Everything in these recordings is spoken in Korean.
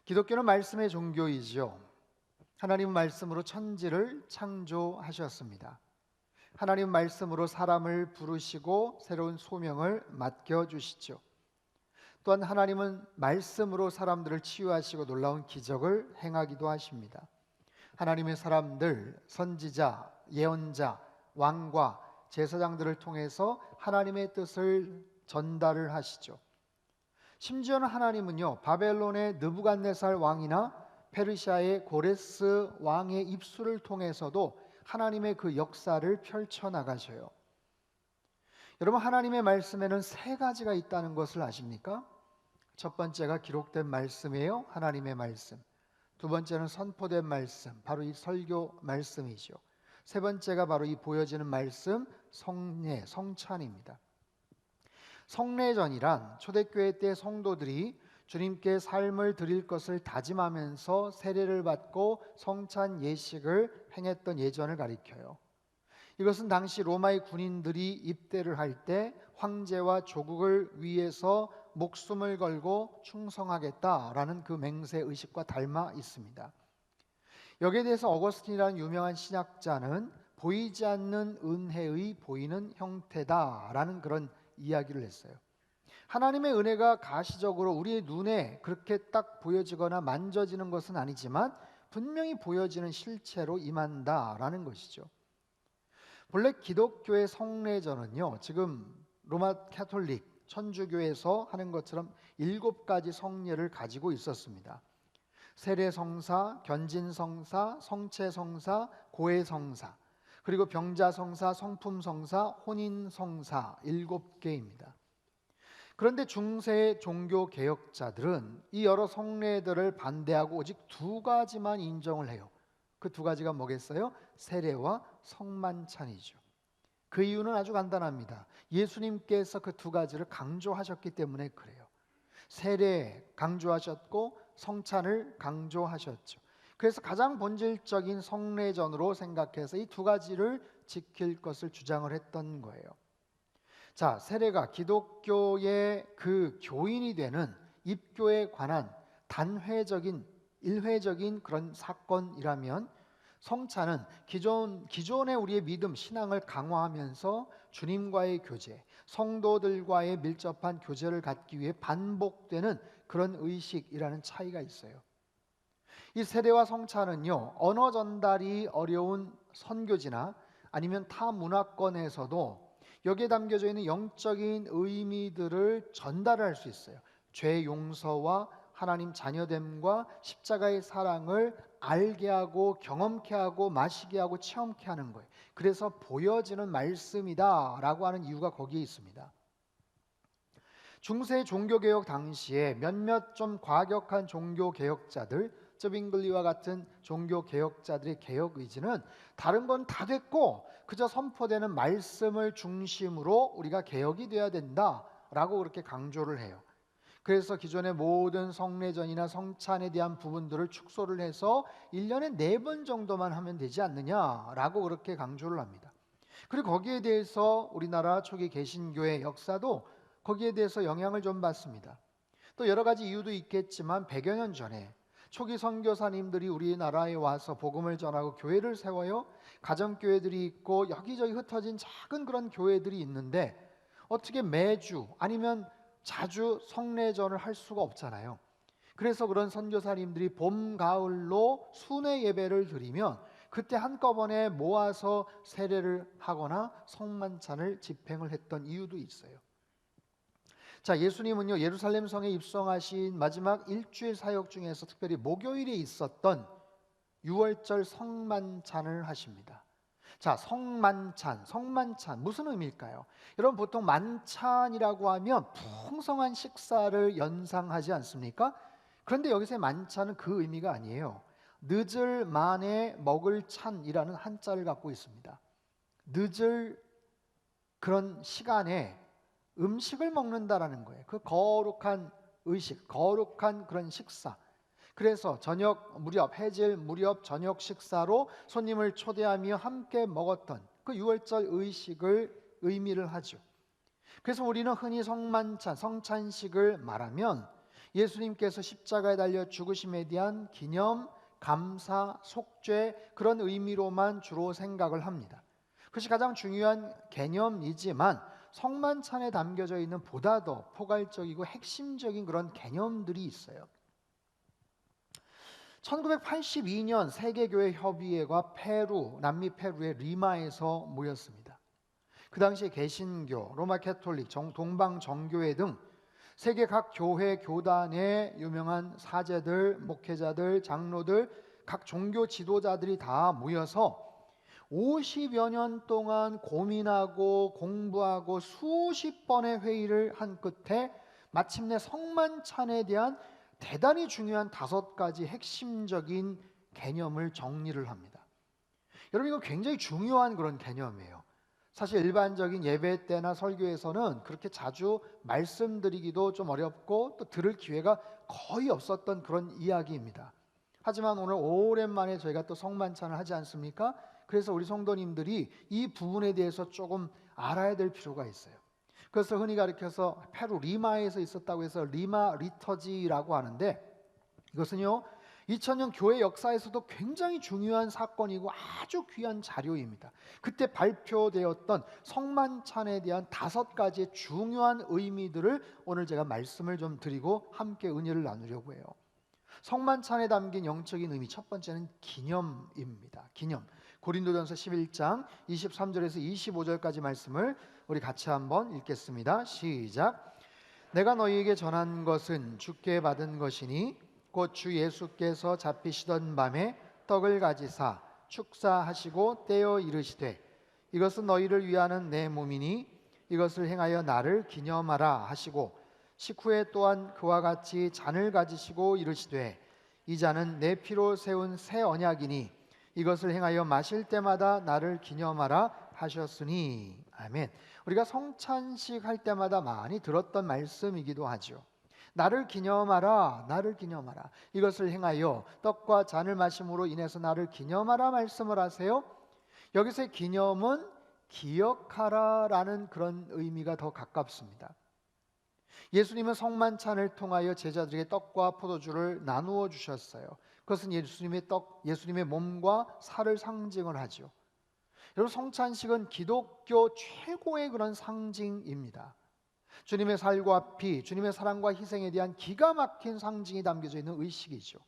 기독교는 말씀의 종교이죠. 하나님 말씀으로 천지를 창조하셨습니다. 하나님 말씀으로 사람을 부르시고 새로운 소명을 맡겨주시죠. 또한 하나님은 말씀으로 사람들을 치유하시고 놀라운 기적을 행하기도 하십니다. 하나님의 사람들, 선지자, 예언자, 왕과 제사장들을 통해서 하나님의 뜻을 전달을 하시죠. 심지어는 하나님은요, 바벨론의 느부갓네살 왕이나 페르시아의 고레스 왕의 입술을 통해서도 하나님의 그 역사를 펼쳐나가셔요. 여러분, 하나님의 말씀에는 세 가지가 있다는 것을 아십니까? 첫 번째가 기록된 말씀이에요. 하나님의 말씀. 두 번째는 선포된 말씀, 바로 이 설교 말씀이죠. 세 번째가 바로 이 보여지는 말씀, 성례, 성찬입니다. 성례전이란 초대교회 때 성도들이 주님께 삶을 드릴 것을 다짐하면서 세례를 받고 성찬 예식을 행했던 예전을 가리켜요. 이것은 당시 로마의 군인들이 입대를 할 때 황제와 조국을 위해서 목숨을 걸고 충성하겠다라는 그 맹세 의식과 닮아 있습니다. 여기에 대해서 어거스틴이라는 유명한 신학자는 보이지 않는 은혜의 보이는 형태다라는 그런 이야기를 했어요. 하나님의 은혜가 가시적으로 우리의 눈에 그렇게 딱 보여지거나 만져지는 것은 아니지만 분명히 보여지는 실체로 임한다라는 것이죠. 본래 기독교의 성례전은요, 지금 로마 캐톨릭 천주교에서 하는 것처럼 7가지 성례를 가지고 있었습니다. 세례성사, 견진성사, 성체성사, 고해성사, 그리고 병자성사, 성품성사, 혼인성사 7개입니다. 그런데 중세 종교 개혁자들은 이 여러 성례들을 반대하고 오직 2가지만 인정을 해요. 그 2가지가 뭐겠어요? 세례와 성만찬이죠. 그 이유는 아주 간단합니다. 예수님께서 그 2가지를 강조하셨기 때문에 그래요. 세례 강조하셨고 성찬을 강조하셨죠. 그래서 가장 본질적인 성례전으로 생각해서 이 2가지를 지킬 것을 주장을 했던 거예요. 자, 세례가 기독교의 그 교인이 되는 입교에 관한 단회적인 일회적인 그런 사건이라면, 성찬은 기존의 우리의 믿음, 신앙을 강화하면서 주님과의 교제, 성도들과의 밀접한 교제를 갖기 위해 반복되는 그런 의식이라는 차이가 있어요. 이 세례와 성찬은요, 언어 전달이 어려운 선교지나 아니면 타 문화권에서도 여기에 담겨져 있는 영적인 의미들을 전달할 수 있어요. 죄 용서와 하나님 자녀됨과 십자가의 사랑을 알게 하고 경험케 하고 마시게 하고 체험케 하는 거예요. 그래서 보여지는 말씀이다라고 하는 이유가 거기에 있습니다. 중세 종교개혁 당시에 몇몇 좀 과격한 종교개혁자들, 쯔빙글리와 같은 종교개혁자들의 개혁 의지는 다른 건 다 됐고 그저 선포되는 말씀을 중심으로 우리가 개혁이 돼야 된다라고 그렇게 강조를 해요. 그래서 기존의 모든 성례전이나 성찬에 대한 부분들을 축소를 해서 1년에 4번 정도만 하면 되지 않느냐라고 그렇게 강조를 합니다. 그리고 거기에 대해서 우리나라 초기 개신교의 역사도 거기에 대해서 영향을 좀 받습니다. 또 여러 가지 이유도 있겠지만 100여 년 전에 초기 선교사님들이 우리나라에 와서 복음을 전하고 교회를 세워요. 가정교회들이 있고 여기저기 흩어진 작은 그런 교회들이 있는데 어떻게 매주 아니면 자주 성례전을 할 수가 없잖아요. 그래서 그런 선교사님들이 봄, 가을로 순회 예배를 드리면 그때 한꺼번에 모아서 세례를 하거나 성만찬을 집행을 했던 이유도 있어요. 자, 예수님은요, 예루살렘 성에 입성하신 마지막 일주일 사역 중에서 특별히 목요일에 있었던 6월절 성만찬을 하십니다. 자, 성만찬 무슨 의미일까요? 여러분, 보통 만찬이라고 하면 풍성한 식사를 연상하지 않습니까? 그런데 여기서의 만찬은 그 의미가 아니에요. 늦을 만에 먹을 찬이라는 한자를 갖고 있습니다. 늦을 그런 시간에 음식을 먹는다라는 거예요. 그 거룩한 의식, 거룩한 그런 식사. 그래서 저녁 무렵, 해질 무렵 저녁 식사로 손님을 초대하며 함께 먹었던 그 6월절 의식을 의미를 하죠. 그래서 우리는 흔히 성만찬, 성찬식을 말하면 예수님께서 십자가에 달려 죽으심에 대한 기념, 감사, 속죄 그런 의미로만 주로 생각을 합니다. 그것이 가장 중요한 개념이지만 성만찬에 담겨져 있는 보다 더 포괄적이고 핵심적인 그런 개념들이 있어요. 1982년 세계교회 협의회가 남미 페루의 리마에서 모였습니다. 그 당시에 개신교, 로마 캐톨릭, 동방 정교회 등 세계 각 교회 교단의 유명한 사제들, 목회자들, 장로들, 각 종교 지도자들이 다 모여서 50여 년 동안 고민하고 공부하고 수십 번의 회의를 한 끝에 마침내 성만찬에 대한 대단히 중요한 5가지 핵심적인 개념을 정리를 합니다. 여러분, 이거 굉장히 중요한 그런 개념이에요. 사실 일반적인 예배 때나 설교에서는 그렇게 자주 말씀드리기도 좀 어렵고 또 들을 기회가 거의 없었던 그런 이야기입니다. 하지만 오늘 오랜만에 저희가 또 성만찬을 하지 않습니까? 그래서 우리 성도님들이 이 부분에 대해서 조금 알아야 될 필요가 있어요. 그래서 흔히 가리켜서 페루 리마에서 있었다고 해서 리마 리터지라고 하는데, 이것은요 2000년 교회 역사에서도 굉장히 중요한 사건이고 아주 귀한 자료입니다. 그때 발표되었던 성만찬에 대한 5가지의 중요한 의미들을 오늘 제가 말씀을 좀 드리고 함께 은혜를 나누려고 해요. 성만찬에 담긴 영적인 의미, 첫 번째는 기념입니다. 기념. 고린도전서 11장 23절에서 25절까지 말씀을 우리 같이 한번 읽겠습니다. 시작. 내가 너희에게 전한 것은 주께 받은 것이니 곧 주 예수께서 잡히시던 밤에 떡을 가지사 축사하시고 떼어 이르시되 이것은 너희를 위하는 내 몸이니 이것을 행하여 나를 기념하라 하시고 식후에 또한 그와 같이 잔을 가지시고 이르시되 이 잔은 내 피로 세운 새 언약이니 이것을 행하여 마실 때마다 나를 기념하라 하셨으니. 아멘. 우리가 성찬식 할 때마다 많이 들었던 말씀이기도 하죠. 나를 기념하라, 나를 기념하라. 이것을 행하여 떡과 잔을 마심으로 인해서 나를 기념하라 말씀을 하세요. 여기서의 기념은 기억하라라는 그런 의미가 더 가깝습니다. 예수님은 성만찬을 통하여 제자들에게 떡과 포도주를 나누어 주셨어요. 그것은 예수님의 몸과 살을 상징을 하죠. 여러분, 성찬식은 기독교 최고의 그런 상징입니다. 주님의 살과 피, 주님의 사랑과 희생에 대한 기가 막힌 상징이 담겨져 있는 의식이죠.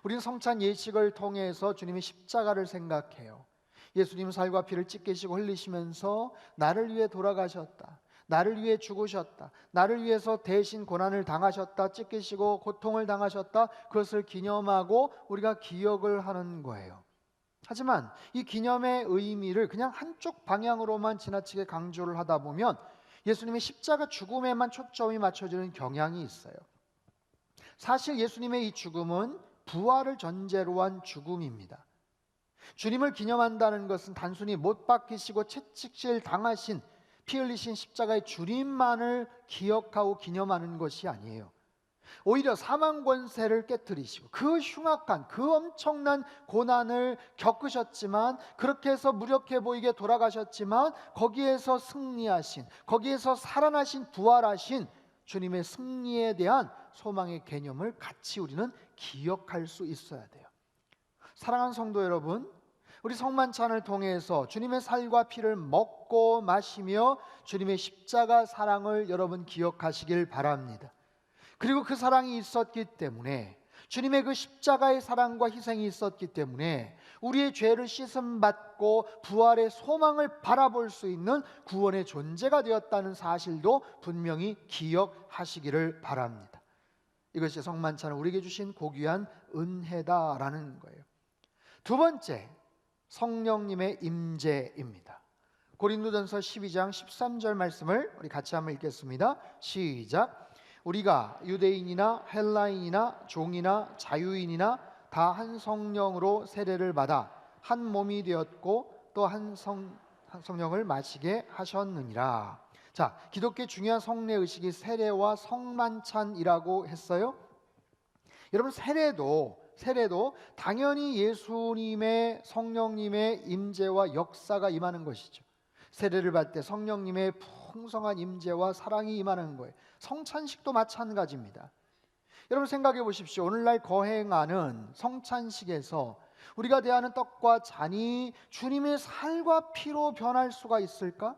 우리는 성찬 예식을 통해서 주님의 십자가를 생각해요. 예수님 살과 피를 찢기시고 흘리시면서 나를 위해 돌아가셨다, 나를 위해 죽으셨다, 나를 위해서 대신 고난을 당하셨다, 찢기시고 고통을 당하셨다, 그것을 기념하고 우리가 기억을 하는 거예요. 하지만 이 기념의 의미를 그냥 한쪽 방향으로만 지나치게 강조를 하다 보면 예수님의 십자가 죽음에만 초점이 맞춰지는 경향이 있어요. 사실 예수님의 이 죽음은 부활을 전제로 한 죽음입니다. 주님을 기념한다는 것은 단순히 못 박히시고 채찍질 당하신, 피 흘리신 십자가의 주님만을 기억하고 기념하는 것이 아니에요. 오히려 사망 권세를 깨뜨리시고 그 흉악한, 그 엄청난 고난을 겪으셨지만, 그렇게 해서 무력해 보이게 돌아가셨지만 거기에서 승리하신, 거기에서 살아나신, 부활하신 주님의 승리에 대한 소망의 개념을 같이 우리는 기억할 수 있어야 돼요. 사랑하는 성도 여러분, 우리 성만찬을 통해서 주님의 살과 피를 먹고 마시며 주님의 십자가 사랑을 여러분 기억하시길 바랍니다. 그리고 그 사랑이 있었기 때문에, 주님의 그 십자가의 사랑과 희생이 있었기 때문에 우리의 죄를 씻음받고 부활의 소망을 바라볼 수 있는 구원의 존재가 되었다는 사실도 분명히 기억하시기를 바랍니다. 이것이 성만찬을 우리에게 주신 고귀한 은혜다라는 거예요. 두 번째, 성령님의 임재입니다. 고린도전서 12장 13절 말씀을 우리 같이 한번 읽겠습니다. 시작. 우리가 유대인이나 헬라인이나 종이나 자유인이나 다 한 성령으로 세례를 받아 한 몸이 되었고 또 한 성령을 마시게 하셨느니라. 자, 기독교의 중요한 성례 의식이 세례와 성만찬이라고 했어요. 여러분, 세례도 당연히 예수님의 성령님의 임재와 역사가 임하는 것이죠. 세례를 받을 때 성령님의 풍성한 임재와 사랑이 임하는 거예요. 성찬식도 마찬가지입니다. 여러분 생각해 보십시오. 오늘날 거행하는 성찬식에서 우리가 대하는 떡과 잔이 주님의 살과 피로 변할 수가 있을까?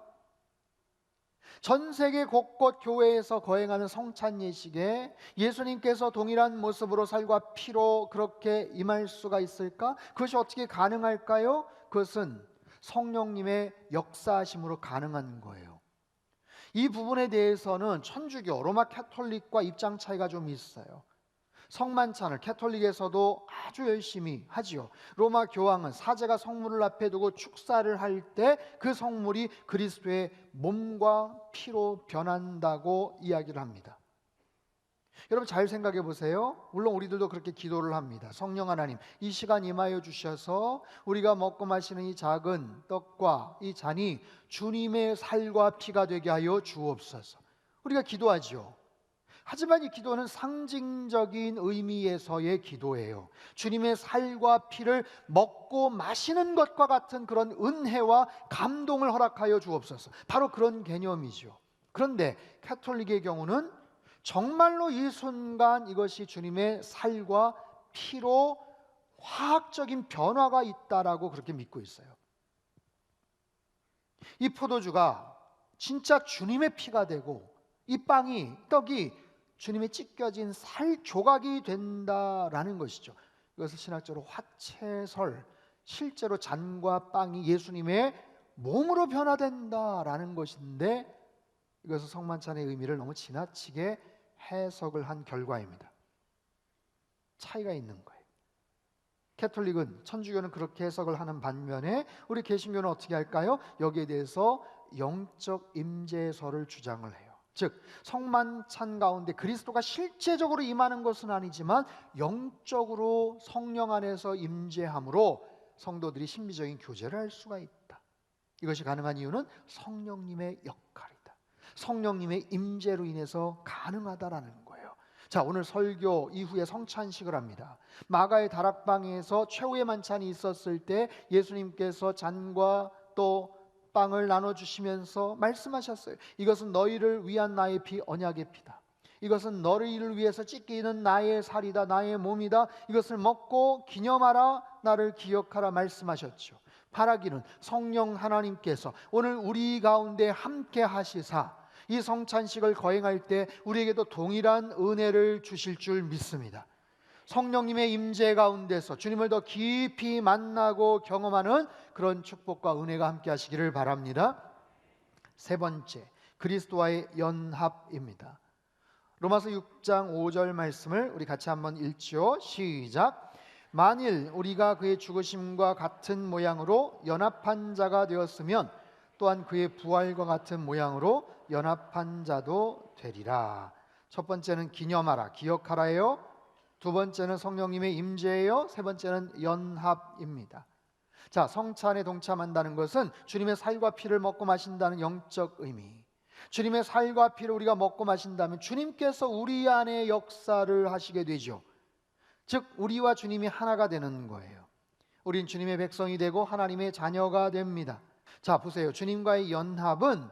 전 세계 곳곳 교회에서 거행하는 성찬 예식에 예수님께서 동일한 모습으로 살과 피로 그렇게 임할 수가 있을까? 그것이 어떻게 가능할까요? 그것은 성령님의 역사하심으로 가능한 거예요. 이 부분에 대해서는 천주교, 로마 캐톨릭과 입장 차이가 좀 있어요. 성만찬을 캐톨릭에서도 아주 열심히 하지요. 로마 교황은 사제가 성물을 앞에 두고 축사를 할 때 그 성물이 그리스도의 몸과 피로 변한다고 이야기를 합니다. 여러분 잘 생각해 보세요. 물론 우리들도 그렇게 기도를 합니다. 성령 하나님, 이 시간 임하여 주셔서 우리가 먹고 마시는 이 작은 떡과 이 잔이 주님의 살과 피가 되게 하여 주옵소서. 우리가 기도하지요. 하지만 이 기도는 상징적인 의미에서의 기도예요. 주님의 살과 피를 먹고 마시는 것과 같은 그런 은혜와 감동을 허락하여 주옵소서. 바로 그런 개념이죠. 그런데 캐톨릭의 경우는 정말로 이 순간 이것이 주님의 살과 피로 화학적인 변화가 있다라고 그렇게 믿고 있어요. 이 포도주가 진짜 주님의 피가 되고 이 떡이 주님의 찢겨진 살 조각이 된다라는 것이죠. 이것을 신학적으로 화채설, 실제로 잔과 빵이 예수님의 몸으로 변화된다라는 것인데 이것은 성만찬의 의미를 너무 지나치게 해석을 한 결과입니다. 차이가 있는 거예요. 캐톨릭은, 천주교는 그렇게 해석을 하는 반면에 우리 개신교는 어떻게 할까요? 여기에 대해서 영적 임재설을 주장을 해요. 즉 성만찬 가운데 그리스도가 실제적으로 임하는 것은 아니지만 영적으로 성령 안에서 임재함으로 성도들이 신비적인 교제를 할 수가 있다. 이것이 가능한 이유는 성령님의 역할이다. 성령님의 임재로 인해서 가능하다라는 거예요. 자, 오늘 설교 이후에 성찬식을 합니다. 마가의 다락방에서 최후의 만찬이 있었을 때 예수님께서 잔과 또 빵을 나눠주시면서 말씀하셨어요. 이것은 너희를 위한 나의 피, 언약의 피다. 이것은 너희를 위해서 찢기는 나의 살이다, 나의 몸이다. 이것을 먹고 기념하라, 나를 기억하라 말씀하셨죠. 바라기는 성령 하나님께서 오늘 우리 가운데 함께 하시사 이 성찬식을 거행할 때 우리에게도 동일한 은혜를 주실 줄 믿습니다. 성령님의 임재 가운데서 주님을 더 깊이 만나고 경험하는 그런 축복과 은혜가 함께 하시기를 바랍니다. 세 번째, 그리스도와의 연합입니다. 로마서 6장 5절 말씀을 우리 같이 한번 읽지요. 시작. 만일 우리가 그의 죽으심과 같은 모양으로 연합한 자가 되었으면 또한 그의 부활과 같은 모양으로 연합한 자도 되리라. 첫 번째는 기념하라, 기억하라예요. 두 번째는 성령님의 임재예요. 세 번째는 연합입니다. 자, 성찬에 동참한다는 것은 주님의 살과 피를 먹고 마신다는 영적 의미. 주님의 살과 피를 우리가 먹고 마신다면 주님께서 우리 안에 역사를 하시게 되죠. 즉 우리와 주님이 하나가 되는 거예요. 우린 주님의 백성이 되고 하나님의 자녀가 됩니다. 자, 보세요. 주님과의 연합은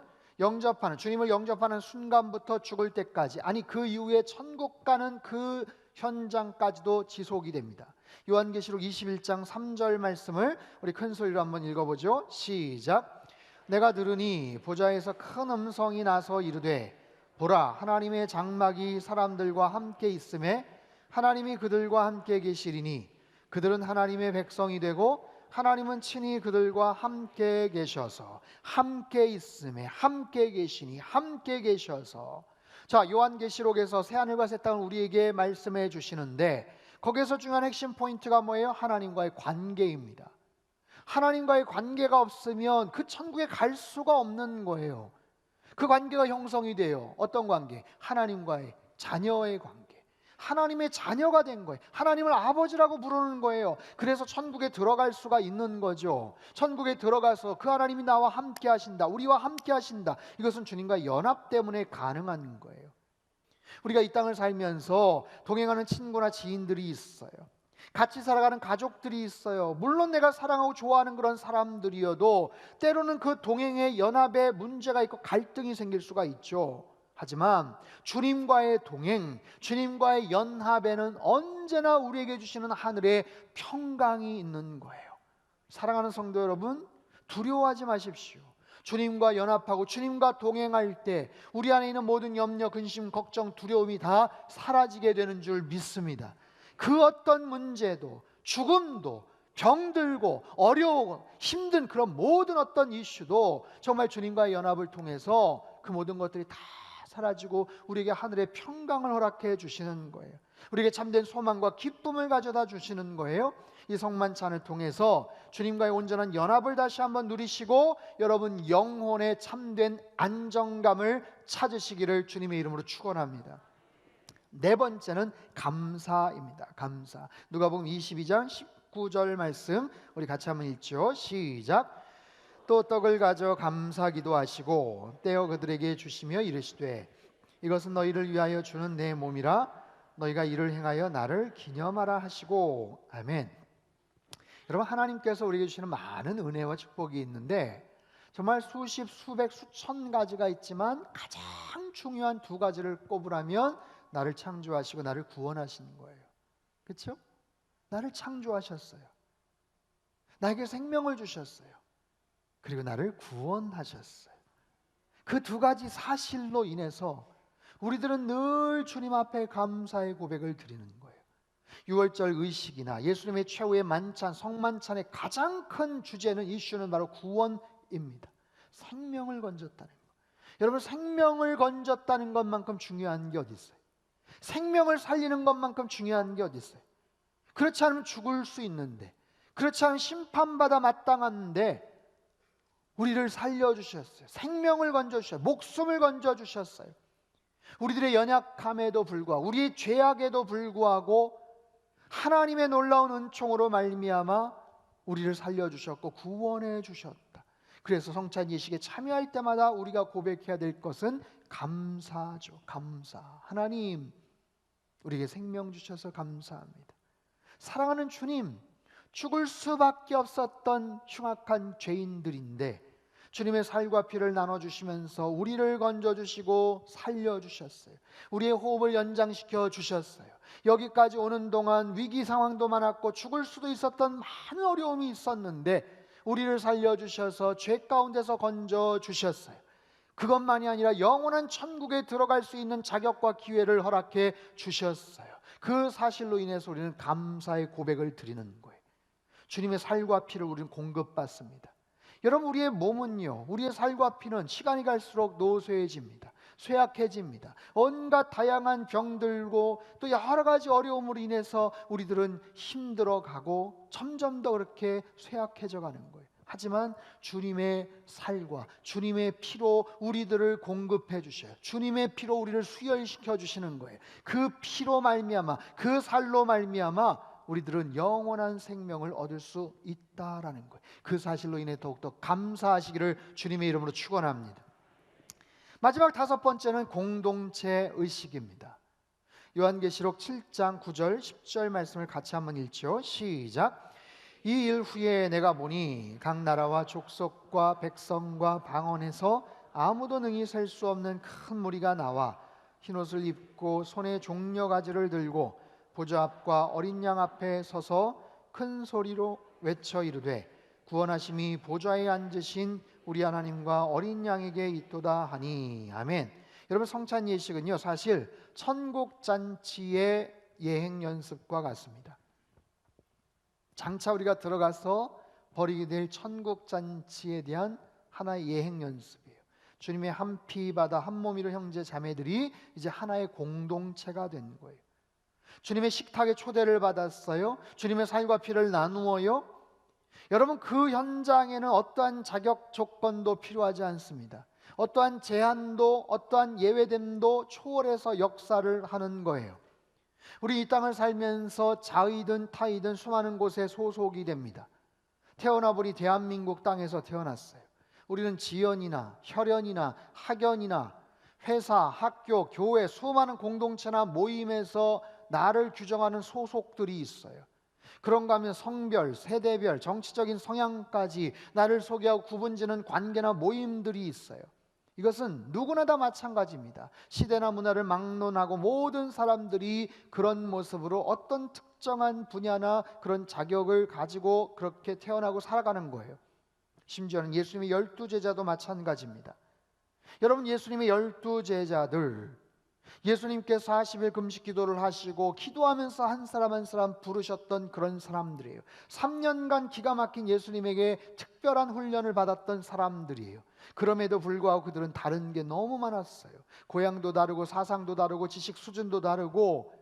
주님을 영접하는 순간부터 죽을 때까지, 아니 그 이후에 천국 가는 그 현장까지도 지속이 됩니다. 요한계시록 21장 3절 말씀을 우리 큰 소리로 한번 읽어보죠. 시작. 내가 들으니 보좌에서 큰 음성이 나서 이르되 보라, 하나님의 장막이 사람들과 함께 있음에 하나님이 그들과 함께 계시리니 그들은 하나님의 백성이 되고 하나님은 친히 그들과 함께 계셔서, 함께 있음에, 함께 계시니, 함께 계셔서. 자, 요한계시록에서 새하늘과 새 땅을 우리에게 말씀해 주시는데 거기에서 중요한 핵심 포인트가 뭐예요? 하나님과의 관계입니다. 하나님과의 관계가 없으면 그 천국에 갈 수가 없는 거예요. 그 관계가 형성이 돼요. 어떤 관계? 하나님과의 자녀의 관계. 하나님의 자녀가 된 거예요. 하나님을 아버지라고 부르는 거예요. 그래서 천국에 들어갈 수가 있는 거죠. 천국에 들어가서 그 하나님이 나와 함께 하신다, 우리와 함께 하신다. 이것은 주님과 연합 때문에 가능한 거예요. 우리가 이 땅을 살면서 동행하는 친구나 지인들이 있어요. 같이 살아가는 가족들이 있어요. 물론 내가 사랑하고 좋아하는 그런 사람들이어도 때로는 그 동행의 연합에 문제가 있고 갈등이 생길 수가 있죠. 하지만 주님과의 동행, 주님과의 연합에는 언제나 우리에게 주시는 하늘의 평강이 있는 거예요. 사랑하는 성도 여러분, 두려워하지 마십시오. 주님과 연합하고 주님과 동행할 때 우리 안에 있는 모든 염려, 근심, 걱정, 두려움이 다 사라지게 되는 줄 믿습니다. 그 어떤 문제도, 죽음도, 병들고 어려운 힘든 그런 모든 어떤 이슈도 정말 주님과의 연합을 통해서 그 모든 것들이 다 사라지고 우리에게 하늘의 평강을 허락해 주시는 거예요. 우리에게 참된 소망과 기쁨을 가져다 주시는 거예요. 이 성만찬을 통해서 주님과의 온전한 연합을 다시 한번 누리시고 여러분 영혼의 참된 안정감을 찾으시기를 주님의 이름으로 축원합니다. 네 번째는 감사입니다. 감사. 누가복음 22장 19절 말씀 우리 같이 한번 읽죠. 시작. 또 떡을 가져 감사 기도하시고 떼어 그들에게 주시며 이르시되 이것은 너희를 위하여 주는 내 몸이라 너희가 이를 행하여 나를 기념하라 하시고. 아멘. 여러분, 하나님께서 우리에게 주시는 많은 은혜와 축복이 있는데 정말 수십, 수백, 수천 가지가 있지만 가장 중요한 두 가지를 꼽으라면 나를 창조하시고 나를 구원하시는 거예요. 그렇죠? 나를 창조하셨어요. 나에게 생명을 주셨어요. 그리고 나를 구원하셨어요. 그 두 가지 사실로 인해서 우리들은 늘 주님 앞에 감사의 고백을 드리는 거예요. 유월절 의식이나 예수님의 최후의 만찬, 성만찬의 가장 큰 주제는, 이슈는 바로 구원입니다. 생명을 건졌다는 것. 여러분, 생명을 건졌다는 것만큼 중요한 게 어디 있어요? 생명을 살리는 것만큼 중요한 게 어디 있어요? 그렇지 않으면 죽을 수 있는데, 그렇지 않으면 심판받아 마땅한데 우리를 살려주셨어요. 생명을 건져주셨어요. 목숨을 건져주셨어요. 우리들의 연약함에도 불구하고, 우리의 죄악에도 불구하고 하나님의 놀라운 은총으로 말미암아 우리를 살려주셨고 구원해 주셨다. 그래서 성찬 예식에 참여할 때마다 우리가 고백해야 될 것은 감사죠. 감사. 하나님, 우리에게 생명 주셔서 감사합니다. 사랑하는 주님, 죽을 수밖에 없었던 흉악한 죄인들인데 주님의 살과 피를 나눠주시면서 우리를 건져주시고 살려주셨어요. 우리의 호흡을 연장시켜 주셨어요. 여기까지 오는 동안 위기 상황도 많았고 죽을 수도 있었던 많은 어려움이 있었는데 우리를 살려주셔서 죄 가운데서 건져주셨어요. 그것만이 아니라 영원한 천국에 들어갈 수 있는 자격과 기회를 허락해 주셨어요. 그 사실로 인해서 우리는 감사의 고백을 드리는 거예요. 주님의 살과 피를 우리는 공급받습니다. 여러분, 우리의 몸은요, 우리의 살과 피는 시간이 갈수록 노쇠해집니다. 쇠약해집니다. 온갖 다양한 병들고 또 여러 가지 어려움으로 인해서 우리들은 힘들어가고 점점 더 그렇게 쇠약해져 가는 거예요. 하지만 주님의 살과 주님의 피로 우리들을 공급해 주셔요. 주님의 피로 우리를 수혈시켜 주시는 거예요. 그 피로 말미암아, 그 살로 말미암아 우리들은 영원한 생명을 얻을 수 있다라는 거예요. 그 사실로 인해 더욱더 감사하시기를 주님의 이름으로 축원합니다. 마지막 다섯 번째는 공동체 의식입니다. 요한계시록 7장 9절 10절 말씀을 같이 한번 읽죠. 시작. 이 일 후에 내가 보니 각 나라와 족속과 백성과 방언에서 아무도 능히 셀 수 없는 큰 무리가 나와 흰옷을 입고 손에 종려가지를 들고 보좌 앞과 어린 양 앞에 서서 큰 소리로 외쳐 이르되 구원하심이 보좌에 앉으신 우리 하나님과 어린 양에게 있도다 하니. 아멘. 여러분, 성찬 예식은요 사실 천국 잔치의 예행 연습과 같습니다. 장차 우리가 들어가서 벌이게 될 천국 잔치에 대한 하나의 예행 연습이에요. 주님의 한 피 바다 한 몸이로 형제 자매들이 이제 하나의 공동체가 된 거예요. 주님의 식탁에 초대를 받았어요. 주님의 살과 피를 나누어요. 여러분, 그 현장에는 어떠한 자격 조건도 필요하지 않습니다. 어떠한 제한도 어떠한 예외됨도 초월해서 역사를 하는 거예요. 우리 이 땅을 살면서 자의든 타의든 수많은 곳에 소속이 됩니다. 태어나 보니 대한민국 땅에서 태어났어요. 우리는 지연이나 혈연이나 학연이나 회사, 학교, 교회 수많은 공동체나 모임에서 나를 규정하는 소속들이 있어요. 그런가 하면 성별, 세대별, 정치적인 성향까지 나를 소개하고 구분지는 관계나 모임들이 있어요. 이것은 누구나 다 마찬가지입니다. 시대나 문화를 막론하고 모든 사람들이 그런 모습으로 어떤 특정한 분야나 그런 자격을 가지고 그렇게 태어나고 살아가는 거예요. 심지어는 예수님의 12제자도 마찬가지입니다. 여러분, 예수님의 12제자들, 예수님께서 40일 금식 기도를 하시고 기도하면서 한 사람 한 사람 부르셨던 그런 사람들이에요. 3년간 기가 막힌 예수님에게 특별한 훈련을 받았던 사람들이에요. 그럼에도 불구하고 그들은 다른 게 너무 많았어요. 고향도 다르고 사상도 다르고 지식 수준도 다르고,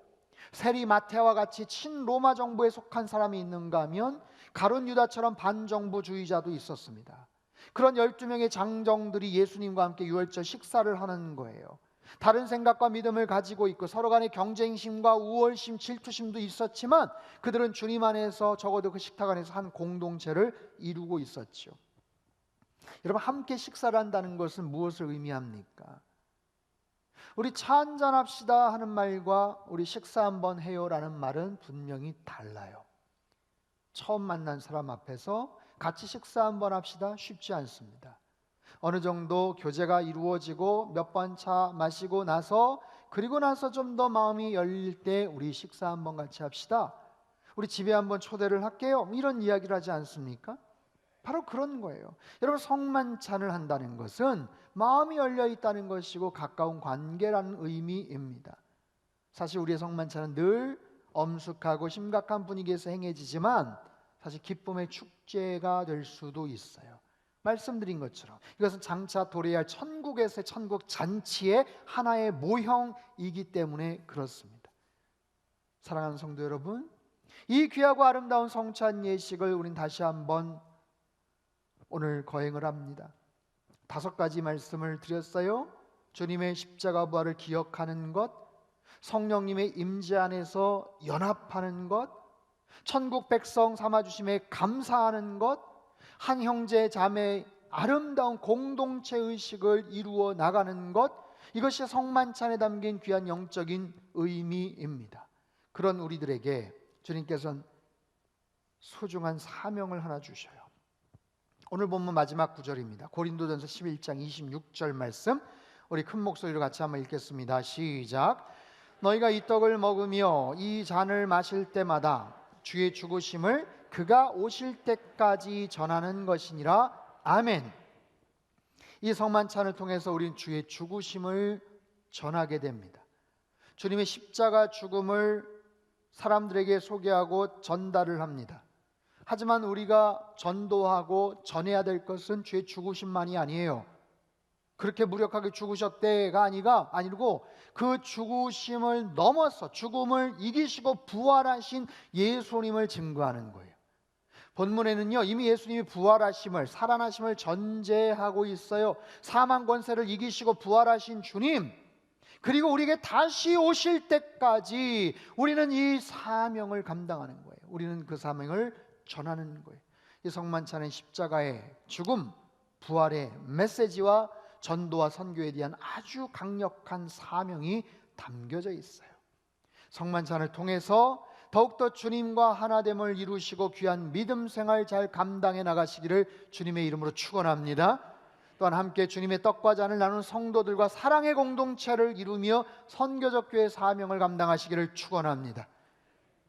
세리 마태와 같이 친로마 정부에 속한 사람이 있는가 하면 가룟 유다처럼 반정부주의자도 있었습니다. 그런 12명의 장정들이 예수님과 함께 유월절 식사를 하는 거예요. 다른 생각과 믿음을 가지고 있고 서로 간의 경쟁심과 우월심, 질투심도 있었지만 그들은 주님 안에서 적어도 그 식탁 안에서 한 공동체를 이루고 있었죠. 여러분, 함께 식사를 한다는 것은 무엇을 의미합니까? 우리 차 한잔 합시다 하는 말과 우리 식사 한번 해요라는 말은 분명히 달라요. 처음 만난 사람 앞에서 같이 식사 한번 합시다 쉽지 않습니다. 어느 정도 교제가 이루어지고 몇 번 차 마시고 나서, 그리고 나서 좀 더 마음이 열릴 때 우리 식사 한번 같이 합시다, 우리 집에 한번 초대를 할게요, 이런 이야기를 하지 않습니까? 바로 그런 거예요. 여러분, 성만찬을 한다는 것은 마음이 열려 있다는 것이고 가까운 관계라는 의미입니다. 사실 우리의 성만찬은 늘 엄숙하고 심각한 분위기에서 행해지지만 사실 기쁨의 축제가 될 수도 있어요. 말씀드린 것처럼 이것은 장차 도래할 천국에서의 천국 잔치의 하나의 모형이기 때문에 그렇습니다. 사랑하는 성도 여러분, 이 귀하고 아름다운 성찬 예식을 우린 다시 한번 오늘 거행을 합니다. 5가지 말씀을 드렸어요. 주님의 십자가 부활을 기억하는 것, 성령님의 임재 안에서 연합하는 것, 천국 백성 삼아주심에 감사하는 것, 한 형제 자매의 아름다운 공동체 의식을 이루어 나가는 것, 이것이 성만찬에 담긴 귀한 영적인 의미입니다. 그런 우리들에게 주님께서는 소중한 사명을 하나 주셔요. 오늘 본문 마지막 구절입니다. 고린도전서 11장 26절 말씀, 우리 큰 목소리로 같이 한번 읽겠습니다. 시작. 너희가 이 떡을 먹으며 이 잔을 마실 때마다 주의 죽으심을 그가 오실 때까지 전하는 것이니라. 아멘. 이 성만찬을 통해서 우리는 주의 죽으심을 전하게 됩니다. 주님의 십자가 죽음을 사람들에게 소개하고 전달을 합니다. 하지만 우리가 전도하고 전해야 될 것은 주의 죽으심만이 아니에요. 그렇게 무력하게 죽으셨대가 아니고 그 죽으심을 넘어서 죽음을 이기시고 부활하신 예수님을 증거하는 거예요. 본문에는요, 이미 예수님이 부활하심을, 살아나심을 전제하고 있어요. 사망 권세를 이기시고 부활하신 주님, 그리고 우리에게 다시 오실 때까지 우리는 이 사명을 감당하는 거예요. 우리는 그 사명을 전하는 거예요. 이 성만찬은 십자가의 죽음, 부활의 메시지와 전도와 선교에 대한 아주 강력한 사명이 담겨져 있어요. 성만찬을 통해서 더욱더 주님과 하나됨을 이루시고 귀한 믿음 생활 잘 감당해 나가시기를 주님의 이름으로 축원합니다. 또한 함께 주님의 떡과 잔을 나눈 성도들과 사랑의 공동체를 이루며 선교적 교회 사명을 감당하시기를 축원합니다.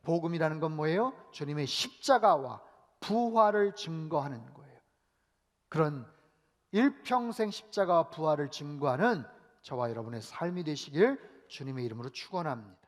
복음이라는 건 뭐예요? 주님의 십자가와 부활을 증거하는 거예요. 그런 일평생 십자가와 부활을 증거하는 저와 여러분의 삶이 되시길 주님의 이름으로 축원합니다.